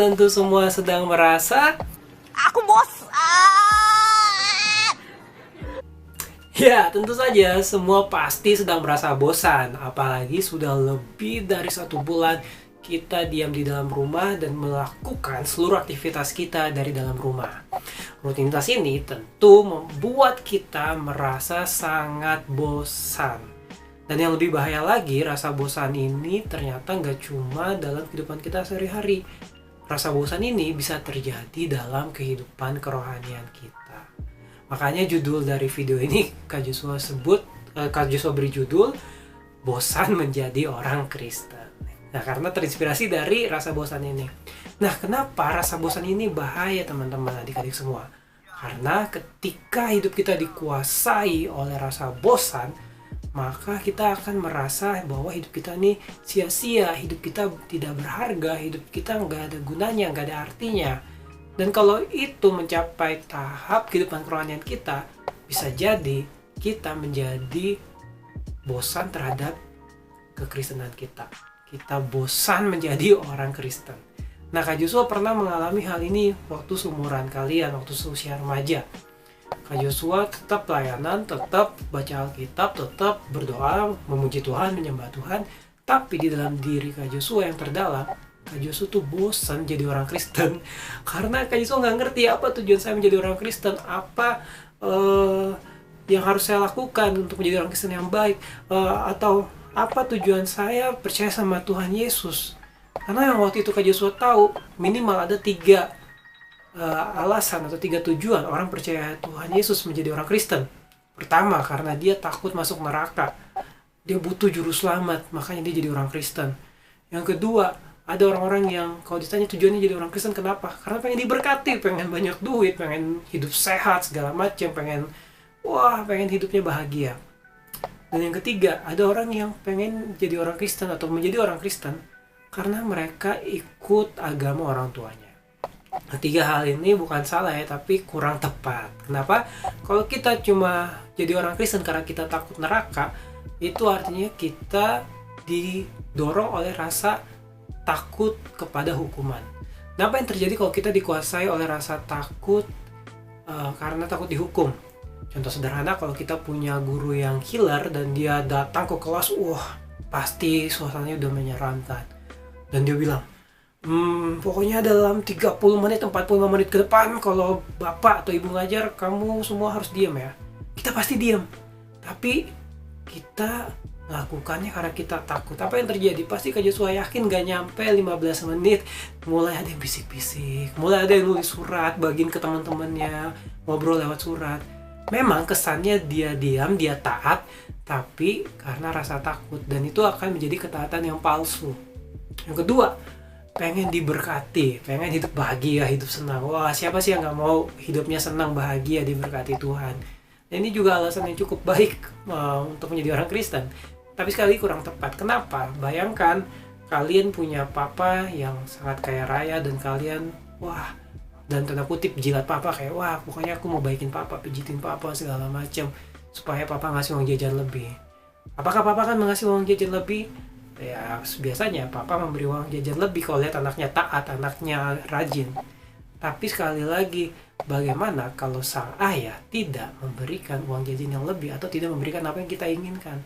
tentu semua sedang merasa Aku bosan. ya, tentu saja semua pasti sedang merasa bosan. Apalagi sudah lebih dari 1 bulan kita diam di dalam rumah dan melakukan seluruh aktivitas kita dari dalam rumah. Rutinitas ini tentu membuat kita merasa sangat bosan. Dan yang lebih bahaya lagi, rasa bosan ini ternyata nggak cuma dalam kehidupan kita sehari-hari. Rasa bosan ini bisa terjadi dalam kehidupan kerohanian kita. Makanya judul dari video ini Kak Joshua beri judul Bosan Menjadi Orang Kristen. Nah, karena terinspirasi dari rasa bosan ini. Nah, kenapa rasa bosan ini bahaya teman-teman adik-adik semua? Karena ketika hidup kita dikuasai oleh rasa bosan, maka kita akan merasa bahwa hidup kita ini sia-sia, hidup kita tidak berharga, hidup kita nggak ada gunanya, nggak ada artinya. Dan kalau itu mencapai tahap kehidupan kerohanian kita, bisa jadi kita menjadi bosan terhadap kekristenan kita. Kita bosan menjadi orang Kristen. Nah, Kak Joshua pernah mengalami hal ini waktu seumuran kalian, waktu seusia remaja. Kak Joshua tetap pelayanan, tetap baca Alkitab, tetap berdoa, memuji Tuhan, menyembah Tuhan. Tapi di dalam diri Kak Joshua yang terdalam, Kak Joshua tuh bosan jadi orang Kristen. Karena Kak Joshua nggak ngerti apa tujuan saya menjadi orang Kristen, apa yang harus saya lakukan untuk menjadi orang Kristen yang baik, atau apa tujuan saya percaya sama Tuhan Yesus. Karena yang waktu itu Kak Joshua tahu, minimal ada 3 alasan atau 3 tujuan orang percaya Tuhan Yesus menjadi orang Kristen. Pertama, karena dia takut masuk neraka. Dia butuh juru selamat, makanya dia jadi orang Kristen. Yang kedua, ada orang-orang yang kalau ditanya tujuannya jadi orang Kristen kenapa? Karena pengen diberkati, pengen banyak duit, pengen hidup sehat segala macam, pengen hidupnya bahagia. Dan yang ketiga, ada orang yang pengen jadi orang Kristen atau menjadi orang Kristen karena mereka ikut agama orang tuanya. Nah, 3 hal ini bukan salah ya, tapi kurang tepat. Kenapa? Kalau kita cuma jadi orang Kristen karena kita takut neraka, itu artinya kita didorong oleh rasa takut kepada hukuman. Nah, apa yang terjadi kalau kita dikuasai oleh rasa takut karena takut dihukum? Contoh sederhana, kalau kita punya guru yang killer dan dia datang ke kelas, pasti suasananya udah menyeramkan. Dan dia bilang, pokoknya dalam 30 menit, 45 menit ke depan kalau bapak atau ibu ngajar, kamu semua harus diam ya. Kita pasti diam. Tapi kita melakukannya karena kita takut. Apa yang terjadi? Pasti Kak Joshua yakin gak nyampe 15 menit mulai ada yang bisik-bisik, mulai ada yang nulis surat, bagiin ke teman-temannya, ngobrol lewat surat. Memang kesannya dia diam, dia taat, tapi karena rasa takut. Dan itu akan menjadi ketaatan yang palsu. Yang kedua, pengen diberkati, pengen hidup bahagia, hidup senang. Siapa sih yang gak mau hidupnya senang, bahagia, diberkati Tuhan? Dan ini juga alasan yang cukup baik untuk menjadi orang Kristen. Tapi sekali kurang tepat. Kenapa? Bayangkan kalian punya papa yang sangat kaya raya dan kalian, dan tanda kutip jilat papa, kayak pokoknya aku mau baikin papa, pijitin papa segala macam supaya papa ngasih uang jajan lebih. Apakah papa kan mengasih uang jajan lebih? Ya, biasanya papa memberi uang jajan lebih kalau lihat anaknya taat, anaknya rajin. Tapi sekali lagi, bagaimana kalau sang ayah tidak memberikan uang jajan yang lebih atau tidak memberikan apa yang kita inginkan?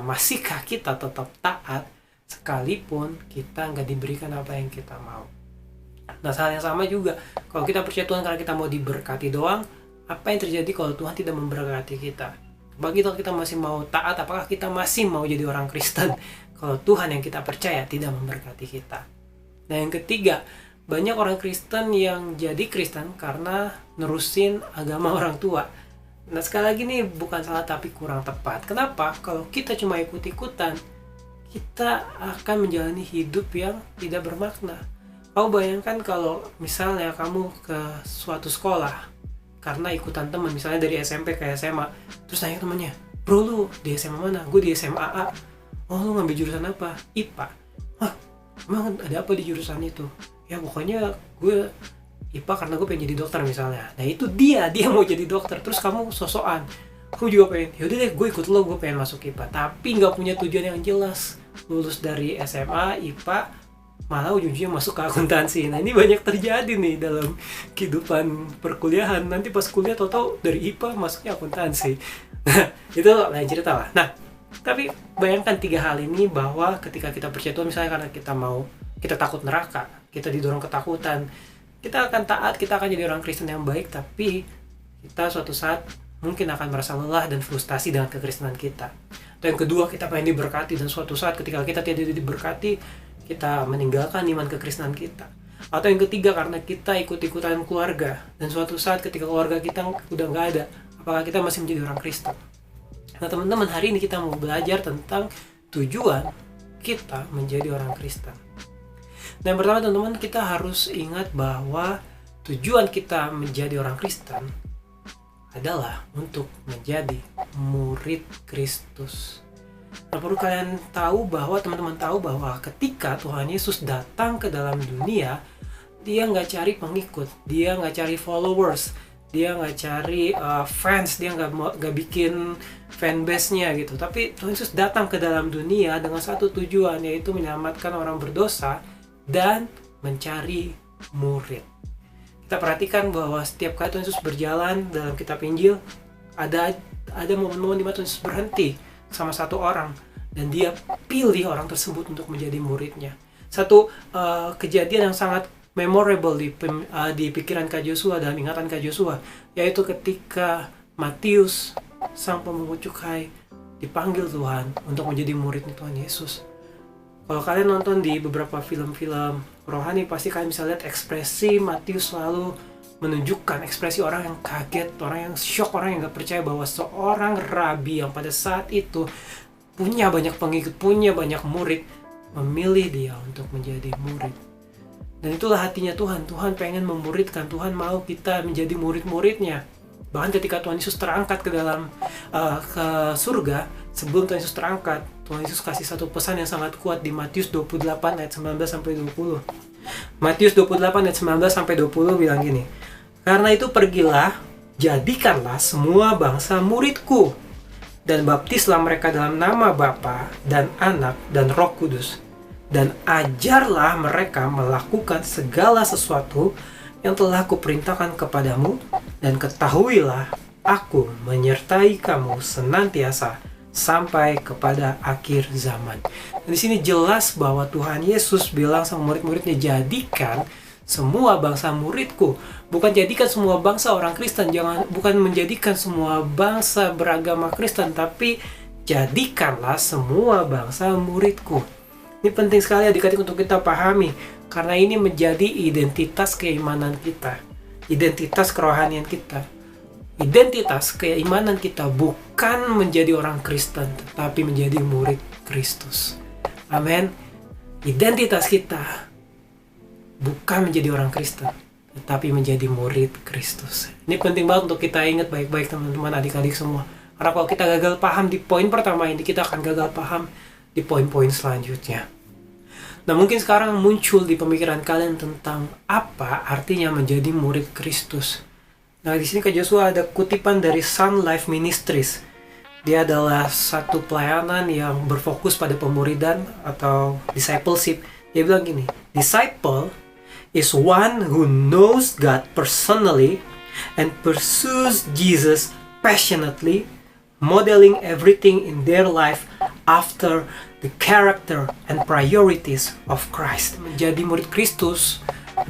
Masihkah kita tetap taat sekalipun kita nggak diberikan apa yang kita mau? Nah, hal yang sama juga, kalau kita percaya Tuhan karena kita mau diberkati doang, apa yang terjadi kalau Tuhan tidak memberkati kita? Bagi kalau kita masih mau taat, apakah kita masih mau jadi orang Kristen kalau Tuhan yang kita percaya tidak memberkati kita? Nah, yang ketiga, banyak orang Kristen yang jadi Kristen karena nerusin agama orang tua. Nah, sekali lagi ini bukan salah tapi kurang tepat. Kenapa? Kalau kita cuma ikut-ikutan, kita akan menjalani hidup yang tidak bermakna. Kamu bayangkan kalau misalnya kamu ke suatu sekolah karena ikutan teman, misalnya dari SMP ke SMA, terus tanya temannya, bro lu di SMA mana? Gue di SMA A. Oh, lu ngambil jurusan apa? IPA. Emang ada apa di jurusan itu? Ya pokoknya gue IPA karena gue pengen jadi dokter misalnya. Nah itu dia mau jadi dokter, terus kamu sosokan, kamu juga pengen, yaudah deh gue ikut lo, gue pengen masuk IPA, tapi nggak punya tujuan yang jelas. Lulus dari SMA IPA malah ujung-ujungnya masuk ke akuntansi. Nah ini banyak terjadi nih dalam kehidupan perkuliahan. Nanti pas kuliah tau-tau dari IPA masuknya akuntansi. Nah itu lain cerita lah. Nah tapi bayangkan 3 hal ini, bahwa ketika kita percaya Tuhan, misalnya karena kita takut neraka, kita didorong ketakutan, kita akan taat, kita akan jadi orang Kristen yang baik, tapi kita suatu saat mungkin akan merasa lelah dan frustasi dengan kekristenan kita. Atau yang kedua, kita pengen diberkati, dan suatu saat ketika kita tidak diberkati, kita meninggalkan iman kekristenan kita. Atau yang ketiga, karena kita ikut-ikutan keluarga, dan suatu saat ketika keluarga kita udah nggak ada, apakah kita masih menjadi orang Kristen? Nah teman-teman, hari ini kita mau belajar tentang tujuan kita menjadi orang Kristen. Dan pertama teman-teman, kita harus ingat bahwa tujuan kita menjadi orang Kristen adalah untuk menjadi murid Kristus. Nah, perlu kalian tahu bahwa, teman-teman tahu bahwa ketika Tuhan Yesus datang ke dalam dunia, dia nggak cari pengikut, dia nggak cari followers, dia nggak cari fans, dia nggak bikin fanbase-nya gitu. Tapi Tuhan Yesus datang ke dalam dunia dengan satu tujuan, yaitu menyelamatkan orang berdosa dan mencari murid. Kita perhatikan bahwa setiap kali Tuhan Yesus berjalan dalam kitab Injil, ada momen-momen di mana Tuhan Yesus berhenti sama satu orang, dan dia pilih orang tersebut untuk menjadi muridnya. Satu kejadian yang sangat memorable di pikiran Kak Joshua, dalam ingatan Kak Joshua, yaitu ketika Matius, sang pemungut cukai, dipanggil Tuhan untuk menjadi murid Tuhan Yesus. Kalau kalian nonton di beberapa film-film rohani, pasti kalian bisa lihat ekspresi Matius selalu menunjukkan ekspresi orang yang kaget, orang yang shock, orang yang gak percaya bahwa seorang rabi yang pada saat itu punya banyak pengikut, punya banyak murid, memilih dia untuk menjadi murid. Dan itulah hatinya Tuhan. Tuhan pengen memuridkan, Tuhan mau kita menjadi murid-muridnya. Bahkan ketika Tuhan Yesus terangkat ke dalam ke surga, sebelum Tuhan Yesus terangkat, Tuhan Yesus kasih satu pesan yang sangat kuat di Matius 28 ayat 19-20. Matius 28 ayat 19-20 bilang gini, "Karena itu pergilah, jadikanlah semua bangsa muridku, dan baptislah mereka dalam nama Bapa dan Anak dan Roh Kudus, dan ajarlah mereka melakukan segala sesuatu yang telah kuperintahkan kepadamu, dan ketahuilah aku menyertai kamu senantiasa sampai kepada akhir zaman." Di sini jelas bahwa Tuhan Yesus bilang sama murid-muridnya, jadikan semua bangsa muridku. Bukan jadikan semua bangsa orang Kristen, bukan menjadikan semua bangsa beragama Kristen, tapi jadikanlah semua bangsa muridku. Ini penting sekali adik-adik untuk kita pahami, karena ini menjadi identitas keimanan kita, identitas kerohanian kita. Identitas keimanan kita bukan menjadi orang Kristen, tetapi menjadi murid Kristus. Amin. Identitas kita bukan menjadi orang Kristen, tetapi menjadi murid Kristus. Ini penting banget untuk kita ingat baik-baik teman-teman, adik-adik semua. Karena kalau kita gagal paham di poin pertama ini, kita akan gagal paham di poin-poin selanjutnya. Nah, mungkin sekarang muncul di pemikiran kalian tentang apa artinya menjadi murid Kristus. Nah, di sini Kak Joshua ada kutipan dari Sun Life Ministries. Dia adalah satu pelayanan yang berfokus pada pemuridan atau discipleship. Dia bilang gini, "Disciple is one who knows God personally and pursues Jesus passionately, modeling everything in their life after the character and priorities of Christ." Menjadi murid Kristus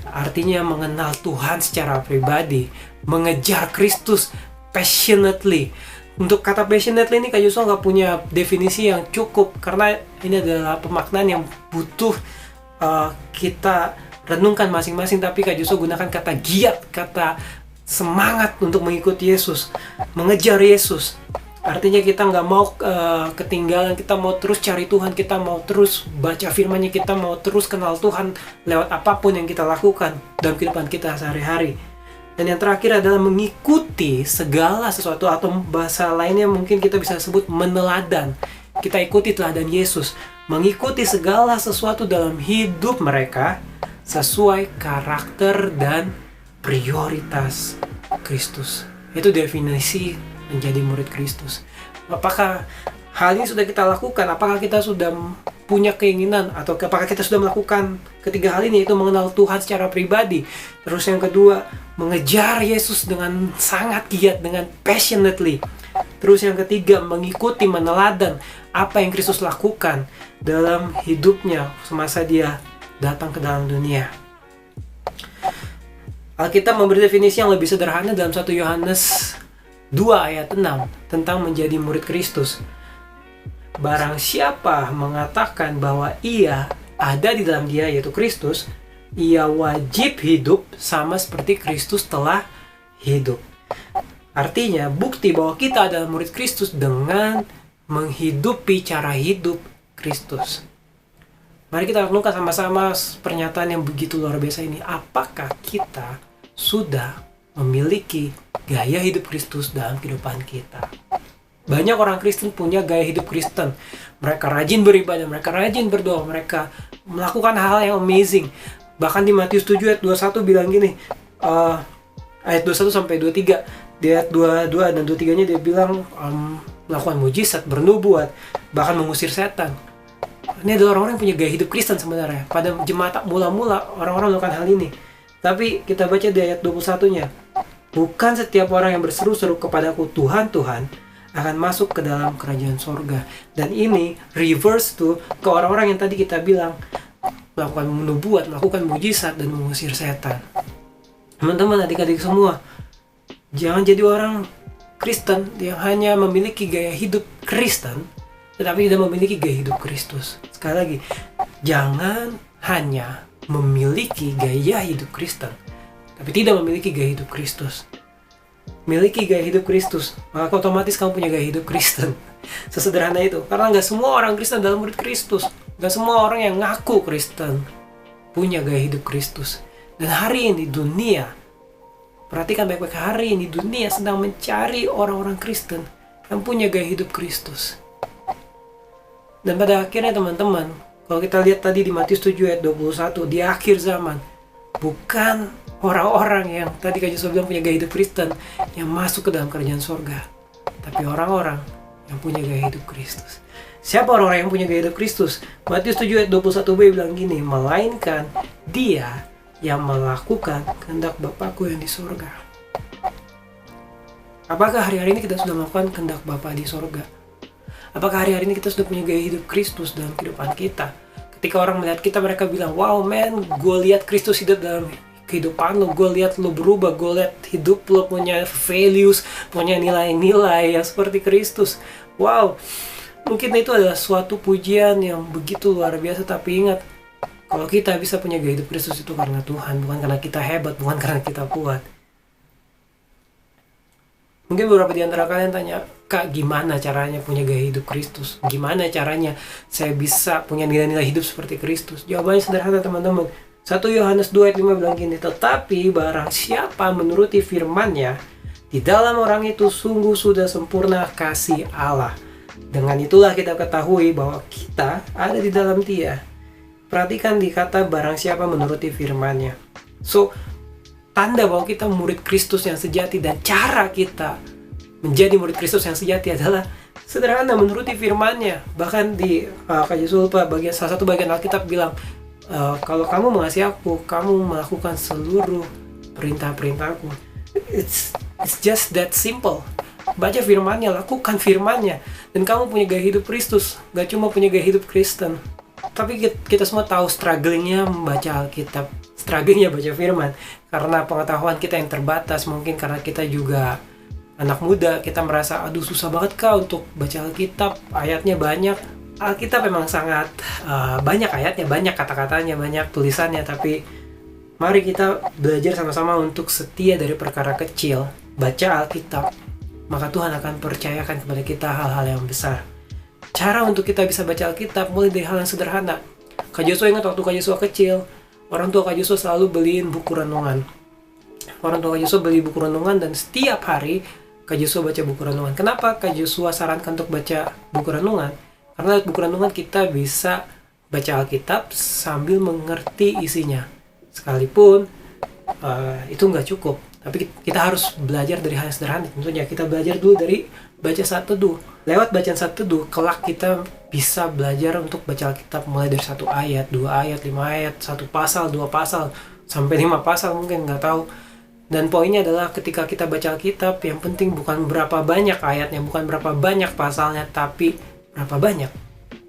artinya mengenal Tuhan secara pribadi, mengejar Kristus passionately. Untuk kata passionately ini Kak Joshua nggak punya definisi yang cukup, karena ini adalah pemaknaan yang butuh kita renungkan masing-masing. Tapi Kak Joshua gunakan kata giat, kata semangat untuk mengikuti Yesus, mengejar Yesus. Artinya kita nggak mau ketinggalan, kita mau terus cari Tuhan, kita mau terus baca firman-Nya, kita mau terus kenal Tuhan lewat apapun yang kita lakukan dalam kehidupan kita sehari-hari. Dan yang terakhir adalah mengikuti segala sesuatu, atau bahasa lainnya mungkin kita bisa sebut meneladan. Kita ikuti teladan Yesus, mengikuti segala sesuatu dalam hidup mereka sesuai karakter dan prioritas Kristus. Itu definisi menjadi murid Kristus. Apakah hal ini sudah kita lakukan, apakah kita sudah punya keinginan atau apakah kita sudah melakukan ketiga hal ini, yaitu mengenal Tuhan secara pribadi. Terus yang kedua, mengejar Yesus dengan sangat giat, dengan passionately. Terus yang ketiga, mengikuti, meneladan apa yang Kristus lakukan dalam hidupnya semasa dia datang ke dalam dunia. Alkitab memberi definisi yang lebih sederhana dalam 1 Yohanes 2 ayat 6 tentang menjadi murid Kristus. Barang siapa mengatakan bahwa ia ada di dalam dia, yaitu Kristus, ia wajib hidup sama seperti Kristus telah hidup. Artinya, bukti bahwa kita adalah murid Kristus dengan menghidupi cara hidup Kristus. Mari kita renungkan sama-sama pernyataan yang begitu luar biasa ini. Apakah kita sudah memiliki gaya hidup Kristus dalam kehidupan kita? Banyak orang Kristen punya gaya hidup Kristen. Mereka rajin beribadah, mereka rajin berdoa, mereka melakukan hal yang amazing. Bahkan di Matius 7 ayat 21 bilang gini, ayat 21 sampai 23, di ayat 22 dan 23-nya dia bilang melakukan mujizat, bernubuat, bahkan mengusir setan. Ini adalah orang-orang yang punya gaya hidup Kristen sebenarnya. Pada jemaat mula-mula orang-orang melakukan hal ini. Tapi kita baca di ayat 21-nya, bukan setiap orang yang berseru-seru kepadaku Tuhan, Tuhan, akan masuk ke dalam kerajaan sorga. Dan ini reverse tuh ke orang-orang yang tadi kita bilang melakukan nubuat, melakukan mujizat, dan mengusir setan. Teman-teman, adik-adik semua, jangan jadi orang Kristen yang hanya memiliki gaya hidup Kristen, tetapi tidak memiliki gaya hidup Kristus. Sekali lagi, jangan hanya memiliki gaya hidup Kristen, tapi tidak memiliki gaya hidup Kristus. Miliki gaya hidup Kristus, maka otomatis kamu punya gaya hidup Kristen. Sesederhana itu. Karena nggak semua orang Kristen adalah murid Kristus. Nggak semua orang yang ngaku Kristen punya gaya hidup Kristus. Dan hari ini dunia, perhatikan baik-baik, hari ini dunia sedang mencari orang-orang Kristen yang punya gaya hidup Kristus. Dan pada akhirnya teman-teman, kalau kita lihat tadi di Matius 7 ayat 21, di akhir zaman, bukan orang-orang yang tadi Kak Yesus bilang punya gaya hidup Kristen yang masuk ke dalam kerajaan sorga, tapi orang-orang yang punya gaya hidup Kristus. Siapa orang-orang yang punya gaya hidup Kristus? Matius 7 ayat 21b bilang gini, melainkan dia yang melakukan kehendak Bapakku yang di sorga. Apakah hari-hari ini kita sudah melakukan kehendak Bapa di sorga? Apakah hari-hari ini kita sudah punya gaya hidup Kristus dalam kehidupan kita? Ketika orang melihat kita, mereka bilang, wow man, gue lihat Kristus hidup dalam kehidupan lo, gue lihat lo berubah, gue lihat hidup lo punya values, punya nilai-nilai yang seperti Kristus. Wow, mungkin itu adalah suatu pujian yang begitu luar biasa. Tapi ingat, kalau kita bisa punya gaya hidup Kristus itu karena Tuhan, bukan karena kita hebat, bukan karena kita kuat. Mungkin beberapa di antara kalian tanya, Kak, gimana caranya punya gaya hidup Kristus? Gimana caranya saya bisa punya nilai-nilai hidup seperti Kristus? Jawabannya sederhana teman-teman. 1 Yohanes 2 ayat 5 bilang gini, tetapi barang siapa menuruti firman-Nya, di dalam orang itu sungguh sudah sempurna kasih Allah. Dengan itulah kita ketahui bahwa kita ada di dalam Dia. Perhatikan di kata barang siapa menuruti firman-Nya. So, tanda bahwa kita murid Kristus yang sejati dan cara kita menjadi murid Kristus yang sejati adalah sederhana, menuruti firman-Nya. Bahkan di Kak Yesus salah satu bagian Alkitab bilang, kalau kamu mengasihi aku, kamu melakukan seluruh perintah-perintahku. It's just that simple. Baca firman-Nya, lakukan firman-Nya, dan kamu punya gaya hidup Kristus. Gak cuma punya gaya hidup Kristen, tapi kita semua tahu strugglingnya membaca Alkitab, strugglingnya baca firman, karena pengetahuan kita yang terbatas. Mungkin karena kita juga anak muda, kita merasa aduh susah banget Kak untuk baca Alkitab, ayatnya banyak. Alkitab memang sangat banyak ayatnya, banyak kata-katanya, banyak tulisannya. Tapi mari kita belajar sama-sama untuk setia dari perkara kecil. Baca Alkitab, maka Tuhan akan percayakan kepada kita hal-hal yang besar. Cara untuk kita bisa baca Alkitab mulai dari hal yang sederhana. Kak Joshua ingat waktu Kak Joshua kecil, orang tua Kak Joshua selalu beliin buku renungan. Orang tua Kak Joshua beli buku renungan, dan setiap hari Kak Joshua baca buku renungan. Kenapa Kak Joshua sarankan untuk baca buku renungan? Karena buku renungan kita bisa baca Alkitab sambil mengerti isinya. Sekalipun itu nggak cukup. Tapi kita harus belajar dari hal yang sederhana. Tentunya kita belajar dulu dari baca saat teduh. Lewat bacaan saat teduh, kelak kita bisa belajar untuk baca Alkitab mulai dari 1 ayat, 2 ayat, 5 ayat, 1 pasal, 2 pasal, sampai 5 pasal mungkin, nggak tahu. Dan poinnya adalah ketika kita baca Alkitab, yang penting bukan berapa banyak ayatnya, bukan berapa banyak pasalnya, tapi berapa banyak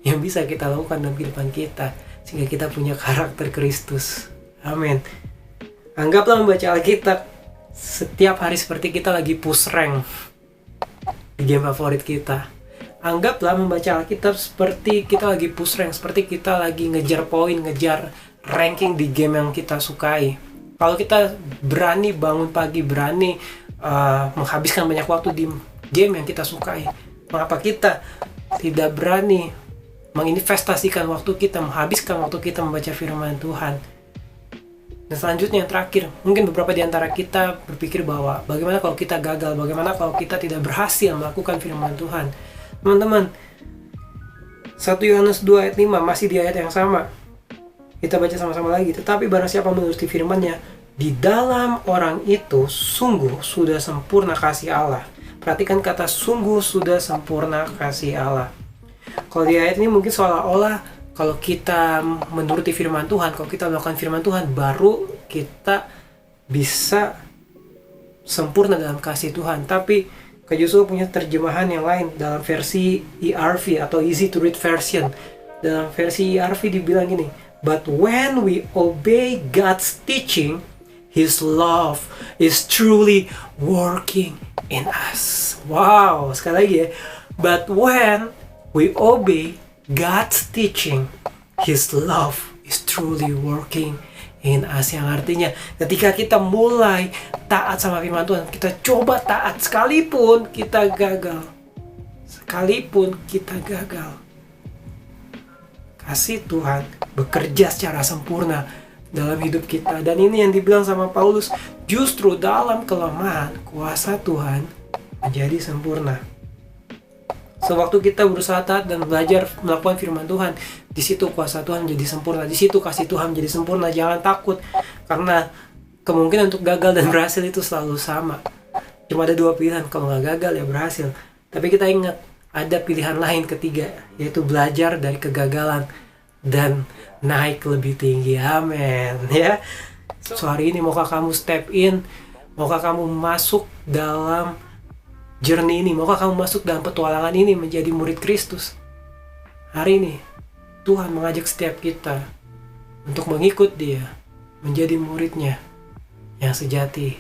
yang bisa kita lakukan dalam kehidupan kita, sehingga kita punya karakter Kristus. Amin. Anggaplah membaca Alkitab setiap hari seperti kita lagi push rank di game favorit kita. Anggaplah membaca Alkitab seperti kita lagi push rank, seperti kita lagi ngejar poin, ngejar ranking di game yang kita sukai. Kalau kita berani bangun pagi, berani menghabiskan banyak waktu di game yang kita sukai, mengapa kita tidak berani menginvestasikan waktu kita, menghabiskan waktu kita membaca firman Tuhan? Dan selanjutnya yang terakhir, mungkin beberapa di antara kita berpikir bahwa bagaimana kalau kita gagal, bagaimana kalau kita tidak berhasil melakukan firman Tuhan. Teman-teman, 1 Yohanes 2 ayat 5 masih di ayat yang sama. Kita baca sama-sama lagi. Tetapi barang siapa menuruti firman-Nya, di dalam orang itu sungguh sudah sempurna kasih Allah. Perhatikan kata sungguh sudah sempurna kasih Allah. Kalau di ayat ini mungkin seolah-olah kalau kita menuruti firman Tuhan, kalau kita melakukan firman Tuhan, baru kita bisa sempurna dalam kasih Tuhan. Tapi Kak Joshua punya terjemahan yang lain dalam versi ERV atau Easy to Read Version. Dalam versi ERV dibilang gini, but when we obey God's teaching, His love is truly working in us. Wow, sekali lagi ya. But when we obey God's teaching, His love is truly working in us. Yang artinya ketika kita mulai taat sama firman Tuhan, kita coba taat sekalipun kita gagal. Sekalipun kita gagal, kasih Tuhan bekerja secara sempurna dalam hidup kita. Dan ini yang dibilang sama Paulus, justru dalam kelemahan kuasa Tuhan menjadi sempurna. Sewaktu kita berusaha taat dan belajar melakukan firman Tuhan, di situ kuasa Tuhan menjadi sempurna, di situ kasih Tuhan menjadi sempurna. Jangan takut, karena kemungkinan untuk gagal dan berhasil itu selalu sama. Cuma ada 2 pilihan, kalau nggak gagal ya berhasil. Tapi kita ingat, ada pilihan lain ketiga, yaitu belajar dari kegagalan dan naik lebih tinggi. Amin ya. So hari ini maukah kamu step in, maukah kamu masuk dalam journey ini, maukah kamu masuk dalam petualangan ini menjadi murid Kristus? Hari ini Tuhan mengajak setiap kita untuk mengikut Dia, menjadi muridnya yang sejati,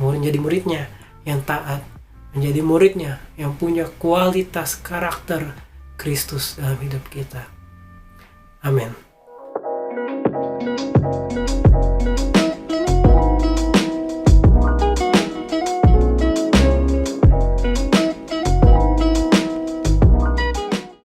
menjadi muridnya yang taat, menjadi muridnya yang punya kualitas karakter Kristus dalam hidup kita. Amin.